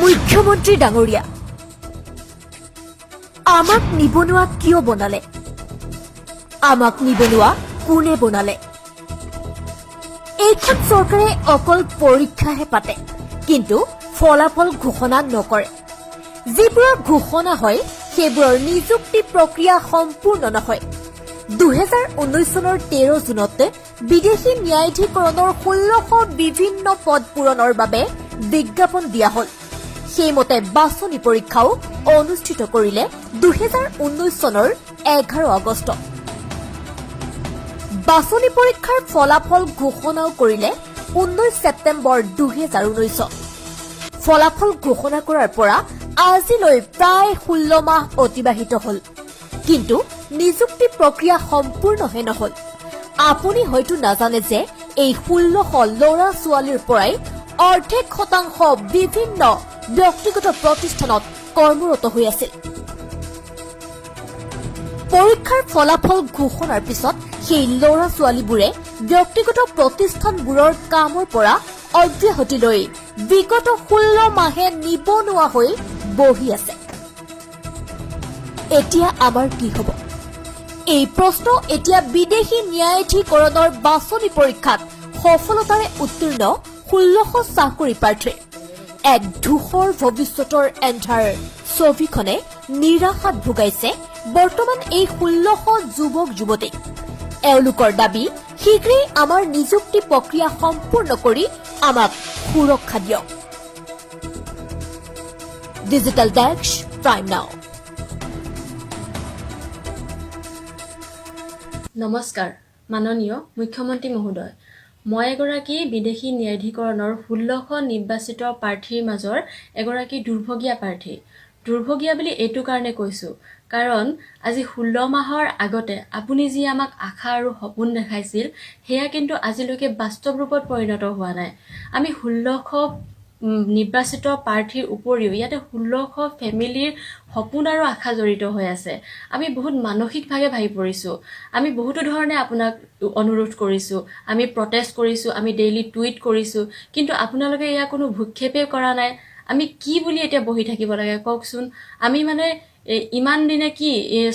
মুখ্যমন্ত্ৰী ডাঙৰীয়া আমাক নিবনুৱা কিয় বনালে আমাক নিবনুৱা কোনে বনালে এইখন চৰকাৰে অকল পৰীক্ষাহে পাতে কিন্তু ফলাফল ঘোষণা নকৰে যিবোৰৰ ঘোষণা হয় সেইবোৰৰ নিযুক্তি প্ৰক্ৰিয়া সম্পূৰ্ণ নহয় 2019 চনৰ 13 জুনতে বিদেশী ন্যায়াধিকৰণৰ 1600 বিভিন্ন পদ পূৰণৰ বাবে বিজ্ঞাপন দিয়া হ'ল সেইমতে বাছনি পৰীক্ষাও অনুষ্ঠিত কৰিলে 2019 চনৰ 11 আগষ্ট বাছনি পৰীক্ষাৰ ফলাফল ঘোষণাও কৰিলে 19 ছেপ্টেম্বৰ 2019 ফলাফল ঘোষণা কৰাৰ পৰা আজিলৈ প্ৰায় 16 মাহ অতিবাহিত হ'ল কিন্তু নিযুক্তি প্ৰক্ৰিয়া সম্পূৰ্ণহে নহল আপুনি হয়তো নাজানে যে এই 1600 ল'ৰা ছোৱালীৰ পৰাই অৰ্ধেক শতাংশ বিভিন্ন ব্যক্তিগত প্ৰতিষ্ঠানত কৰ্মৰত হৈ আছিল পৰীক্ষাৰ ফলাফল ঘোষণাৰ পিছত সেই ল'ৰা ছোৱালীবোৰে ব্যক্তিগত প্ৰতিষ্ঠানবোৰৰ কামৰ পৰা অব্যাহতি লৈ বিগত 16 মাহে নিবনুৱা হৈ বহি আছে এতিয়া আমাৰ কি হ'ব এই প্ৰশ্ন এতিয়া বিদেশী ন্যায়াধিকৰণৰ বাছনি পৰীক্ষাত সফলতাৰে উত্তীৰ্ণ 1600 চাকৰি প্ৰাৰ্থী এক ধূসৰ ভৱিষ্যতৰ এন্ধাৰ ছবিখনে নিৰাশাত ভুগাইছে বৰ্তমান এই 1600 যুৱক যুৱতী এওঁলোকৰ দাবী শীঘ্ৰেই আমাৰ নিযুক্তি প্ৰক্ৰিয়া সম্পূৰ্ণ কৰি আমাক সুৰক্ষা দিয়ক ডিজিটেল ডেস্ক প্ৰাইম নাও নমস্কাৰ মাননীয় মুখ্যমন্ত্ৰী মহোদয় মই এগৰাকী বিদেশী ন্যায়াধিকৰণৰ 1600 নিৰ্বাচিত প্ৰাৰ্থীৰ মাজৰ এগৰাকী দুৰ্ভগীয়া প্ৰাৰ্থী দুৰ্ভগীয়া বুলি এইটো কাৰণে কৈছো কাৰণ আজি 16 মাহৰ আগতে আপুনি যি আমাক আশা আৰু সপোন দেখাইছিল হেয়া কিন্তু আজিলৈকে বাস্তৱ ৰূপত পৰিণত হোৱা নাই আমি 1600 নিৰ্বাচিত প্ৰাৰ্থীৰ উপৰিও ইয়াতে 1600 ফেমিলিৰ সপোন আৰু আশা জড়িত হৈ আছে আমি বহুত মানসিকভাৱে ভাবি পৰিছো আমি বহুতো ধৰণে আপোনাক অনুৰোধ কৰিছো আমি প্ৰটেষ্ট কৰিছো আমি ডেইলি টুইট কৰিছো কিন্তু আপোনালোকে ইয়া কোনো ভুক্ষেপে কৰা নাই আমি কি বুলি এতিয়া বহি থাকিব লাগে কওকচোন আমি মানে ইমান দিনে কি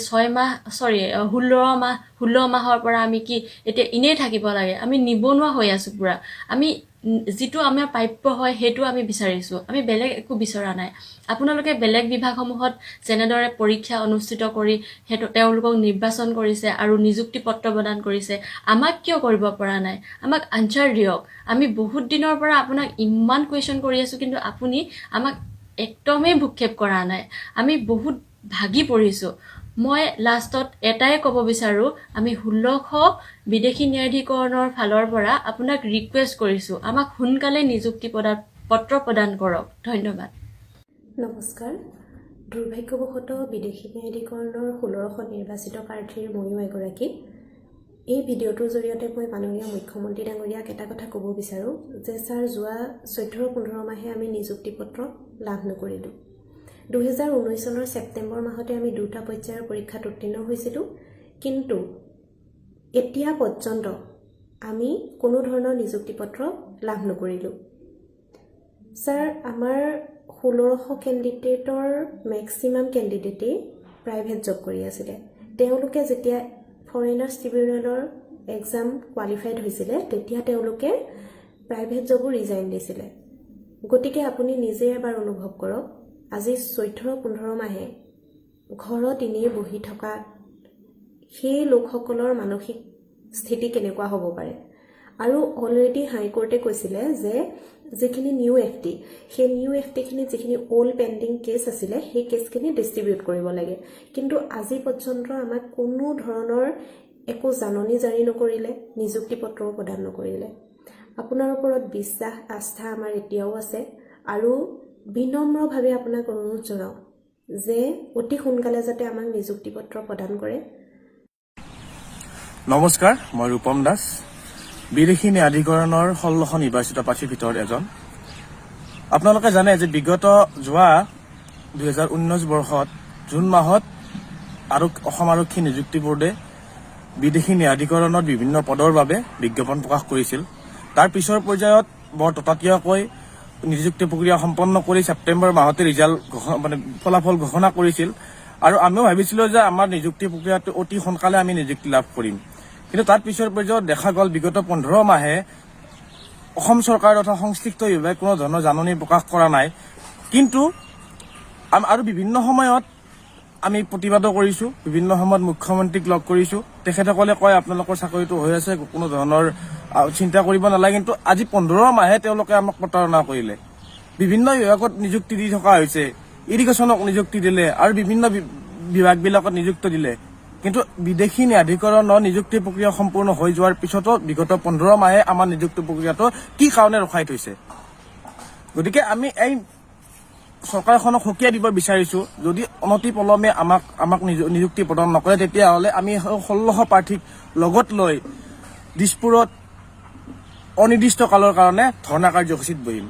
6 মাহ 16 মাহৰ পৰা আমি কি এতিয়া ইনেই থাকিব লাগে আমি নিবনুৱা হৈ আছো পুৰা আমি যিটো আমাৰ প্ৰাপ্য হয় হেতু আমি বিচাৰিছো আমি বেলেগ একো বিচৰা নাই আপোনালোকে বেলেগ বিভাগসমূহত যেনেদৰে পৰীক্ষা অনুষ্ঠিত কৰি হেতু তেওঁলোকক নিৰ্বাচন কৰিছে আৰু নিযুক্তি পত্ৰ প্ৰদান কৰিছে আমাক কিয় কৰিব পৰা নাই আমাক আনসাৰ দিয়ক আমি বহুত দিনৰ পৰা আপোনাক ইমান কোৱেশ্চন কৰি আছো কিন্তু আপুনি আমাক একদমেই ভুক্ষেপ কৰা নাই আমি বহুত ভাগি পৰিছো মই লাষ্টত এটাই ক'ব বিচাৰো আমি 1600 বিদেশী ন্যায়াধিকৰণৰ ফালৰ পৰা আপোনাক ৰিকুৱেষ্ট কৰিছো আমাক সোনকালে নিযুক্তি পত্ৰ প্ৰদান কৰক ধন্যবাদ নমস্কাৰ দুৰ্ভাগ্যবশতঃ বিদেশী ন্যায়াধিকৰণৰ 1600 নিৰ্বাচিত প্ৰাৰ্থীৰ ময়ো এগৰাকী এই ভিডিঅ'টোৰ জৰিয়তে মই মাননীয় মুখ্যমন্ত্ৰী ডাঙৰীয়াক এটা কথা ক'ব বিচাৰো যে স্যাৰ যোৱা 14-15 মাহে আমি নিযুক্তি পত্ৰ লাভ নকৰিলো 2019 চনৰ ছেপ্টেম্বৰ মাহতে আমি দুটা পৰ্যায়ৰ পৰীক্ষাত উত্তীৰ্ণ হৈছিলো কিন্তু এতিয়া পৰ্যন্ত আমি কোনো ধৰণৰ নিযুক্তি পত্ৰ লাভ নকৰিলো স্যাৰ আমাৰ 1600 কেণ্ডিডেটৰ মেক্সিমাম কেণ্ডিডেটে প্ৰাইভেট জব কৰি আছিল তেওঁলোকে যেতিয়া ফৰেইনাৰ্ছ ট্ৰিবিউনেলৰ এক্সাম কোৱালিফাইড হৈছিল তেতিয়া তেওঁলোকে প্ৰাইভেট জবো ৰিজাইন দিছিল গতিকে আপুনি নিজে এবাৰ অনুভৱ কৰক আজি 14-15 মাহে ঘৰত এনেই বহি থকা সেই লোকসকলৰ মানসিক স্থিতি কেনেকুৱা হ'ব পাৰে আৰু অলৰেডি হাইকোৰ্টে কৈছিলে যে যিখিনি নিউ এফটি সেই নিউ এফটিখিনি যিখিনি ওল্ড পেণ্ডিং কেছ আছিলে সেই কেছখিনি ডিষ্ট্ৰিবিউট কৰিব লাগে কিন্তু আজি পৰ্যন্ত আমাক কোনো ধৰণৰ একো জাননী জাৰি নকৰিলে নিযুক্তি পত্ৰও প্ৰদান নকৰিলে আপোনাৰ ওপৰত বিশ্বাস আস্থা আমাৰ এতিয়াও আছে আৰু বিনম্ৰভাৱে আপোনাক অনুৰোধ জনাও যে অতি সোনকালে যাতে আমাক নিযুক্তি পত্ৰ প্ৰদান কৰে নমস্কাৰ মই ৰূপম দাস বিদেশী ন্যায়াধিকৰণৰ 1600 নিৰ্বাচিত প্ৰাৰ্থীৰ ভিতৰত এজন আপোনালোকে জানে যে বিগত যোৱা 2019 বৰ্ষত জুন মাহত আৰু অসম আৰক্ষী নিযুক্তি বোৰ্ডে বিদেশী ন্যায়াধিকৰণত বিভিন্ন পদৰ বাবে বিজ্ঞাপন প্ৰকাশ কৰিছিল তাৰ পিছৰ পৰ্যায়ত বৰ ততাতীয়াকৈ নিযুক্তি প্ৰক্ৰিয়া সম্পন্ন কৰি ছেপ্টেম্বৰ মাহতে ৰিজাল্ট ফলাফল ঘোষণা কৰিছিল আৰু আমিও ভাবিছিলোঁ যে আমাৰ নিযুক্তি প্ৰক্ৰিয়াটো অতি সোনকালে আমি নিযুক্তি লাভ কৰিম। কিন্তু তাৰ পিছৰ পৰ্যায়ত দেখা গ'ল বিগত 15 মাহে অসম চৰকাৰ তথা সংশ্লিষ্ট বিভাগে কোনো ধৰণৰ জাননী প্ৰকাশ কৰা নাই। কিন্তু আৰু বিভিন্ন সময়ত আমি প্ৰতিবাদো কৰিছোঁ, বিভিন্ন সময়ত মুখ্যমন্ত্ৰীক লগ কৰিছোঁ। তেখেতসকলে কয় আপোনালোকৰ চাকৰিটো হৈ আছে, কোনো ধৰণৰ চিন্তা কৰিব নালাগে। কিন্তু আজি 15 মাহে তেওঁলোকে আমাক প্ৰতাৰণা কৰিলে। বিভিন্ন বিভাগত নিযুক্তি দি থকা হৈছে, ইৰিগেশ্যনক নিযুক্তি দিলে আৰু বিভিন্ন বিভাগবিলাকত নিযুক্তি দিলে। কিন্তু বিদেশী ন্যায়াধিকৰণৰ নিযুক্তি প্ৰক্ৰিয়া সম্পূৰ্ণ হৈ যোৱাৰ পিছতো বিগত 15 মাহে আমাৰ নিযুক্তি প্ৰক্ৰিয়াটো কি কাৰণে ৰখাই থৈছে। গতিকে আমি এই চৰকাৰখনক সকীয়াই দিব বিচাৰিছোঁ, যদি অনতি পলমে আমাক নিযুক্তি প্ৰদান নকৰে তেতিয়াহ'লে আমি 1600 প্ৰাৰ্থীক লগত লৈ দিছপুৰত অনিৰ্দিষ্ট কালৰ কাৰণে ধৰ্ণা কাৰ্যসূচীত বহিম।